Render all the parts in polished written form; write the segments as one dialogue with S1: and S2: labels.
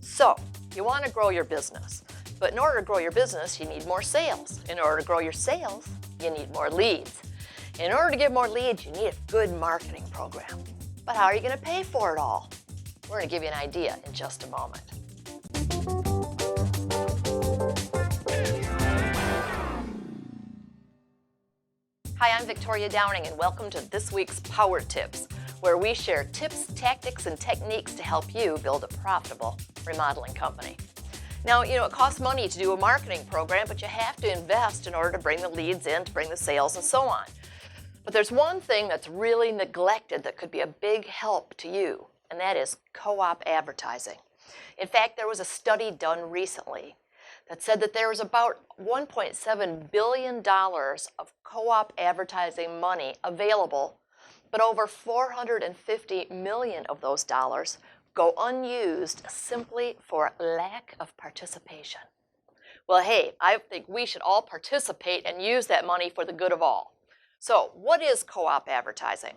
S1: So, you want to grow your business. But in order to grow your business, you need more sales. In order to grow your sales, you need more leads. In order to get more leads, you need a good marketing program. But how are you going to pay for it all? We're going to give you an idea in just a moment. Hi, I'm Victoria Downing, and welcome to this week's Power Tips, where we share tips, tactics, and techniques to help you build a profitable remodeling company. Now, it costs money to do a marketing program, but you have to invest in order to bring the leads in, to bring the sales, and so on. But there's one thing that's really neglected that could be a big help to you, and that is co-op advertising. In fact, there was a study done recently that said that there was about $1.7 billion of co-op advertising money available, but over $450 million of those dollars go unused simply for lack of participation. Well, hey, I think we should all participate and use that money for the good of all. So, what is co-op advertising?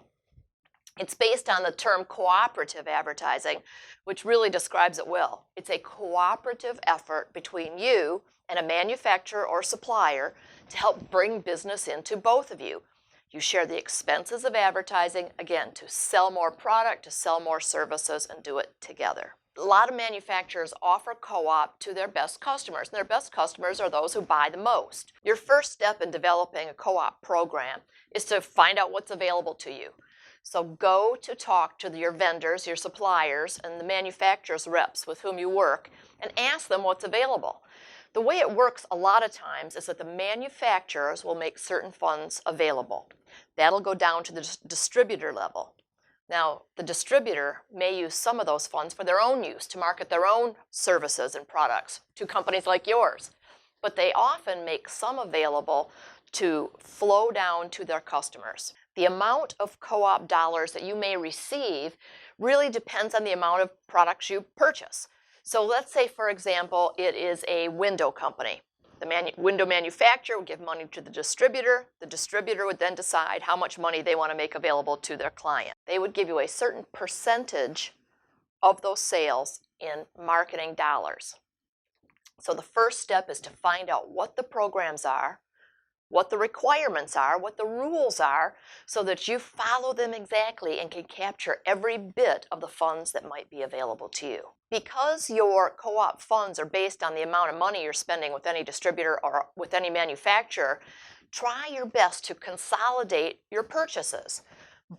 S1: It's based on the term cooperative advertising, which really describes it well. It's a cooperative effort between you and a manufacturer or supplier to help bring business into both of you. You share the expenses of advertising, again, to sell more product, to sell more services, and do it together. A lot of manufacturers offer co-op to their best customers, and their best customers are those who buy the most. Your first step in developing a co-op program is to find out what's available to you. So go to talk to your vendors, your suppliers, and the manufacturer's reps with whom you work and ask them what's available. The way it works a lot of times is that the manufacturers will make certain funds available. That'll go down to the distributor level. Now, the distributor may use some of those funds for their own use, to market their own services and products to companies like yours. But they often make some available to flow down to their customers. The amount of co-op dollars that you may receive really depends on the amount of products you purchase. So let's say, for example, it is a window company. The window manufacturer would give money to the distributor. The distributor would then decide how much money they want to make available to their client. They would give you a certain percentage of those sales in marketing dollars. So the first step is to find out what the programs are, what the requirements are, what the rules are, so that you follow them exactly and can capture every bit of the funds that might be available to you. Because your co-op funds are based on the amount of money you're spending with any distributor or with any manufacturer, try your best to consolidate your purchases.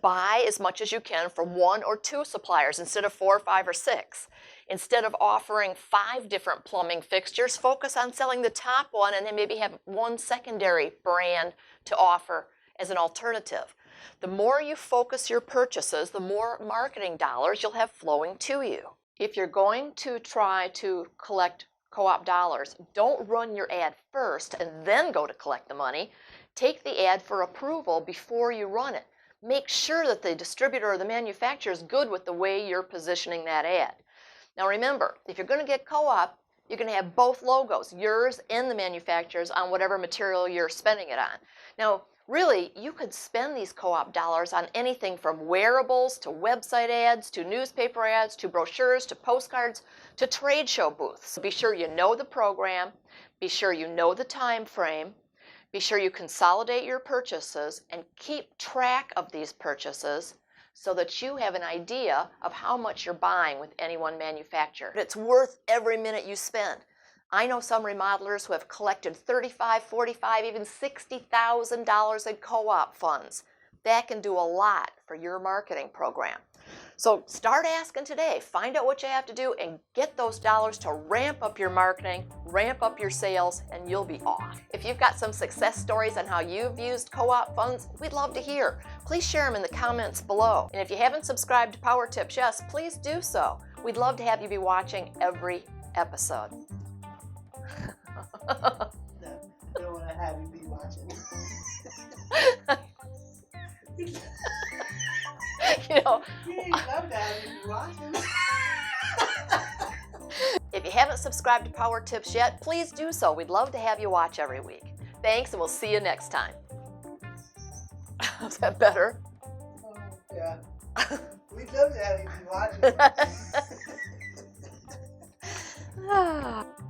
S1: Buy as much as you can from 1 or 2 suppliers instead of 4, 5, or 6. Instead of offering 5 different plumbing fixtures, focus on selling the top one and then maybe have 1 secondary brand to offer as an alternative. The more you focus your purchases, the more marketing dollars you'll have flowing to you. If you're going to try to collect co-op dollars, don't run your ad first and then go to collect the money. Take the ad for approval before you run it. Make sure that the distributor or the manufacturer is good with the way you're positioning that ad. Now remember, if you're going to get co-op, you're going to have both logos, yours and the manufacturer's, on whatever material you're spending it on. Now, really, you could spend these co-op dollars on anything from wearables to website ads to newspaper ads to brochures to postcards to trade show booths. So be sure you know the program, be sure you know the time frame, be sure you consolidate your purchases and keep track of these purchases so that you have an idea of how much you're buying with any one manufacturer. It's worth every minute you spend. I know some remodelers who have collected $35,000, $45,000, even $60,000 in co-op funds. That can do a lot for your marketing program. So start asking today. Find out what you have to do and get those dollars to ramp up your marketing, ramp up your sales, and you'll be off. If you've got some success stories on how you've used co-op funds, we'd love to hear. Please share them in the comments below. And if you haven't subscribed to Power Tips, yes, please do so. We'd love to have you be watching every episode.
S2: No, I don't want to have you be watching.
S1: You know,
S2: You love to have you be watching.
S1: if you haven't subscribed to Power Tips yet, please do so. We'd love to have you watch every week. Thanks, and we'll see you next time. Is that better?
S2: Oh, yeah. We'd love to have you be watching.
S1: Ah.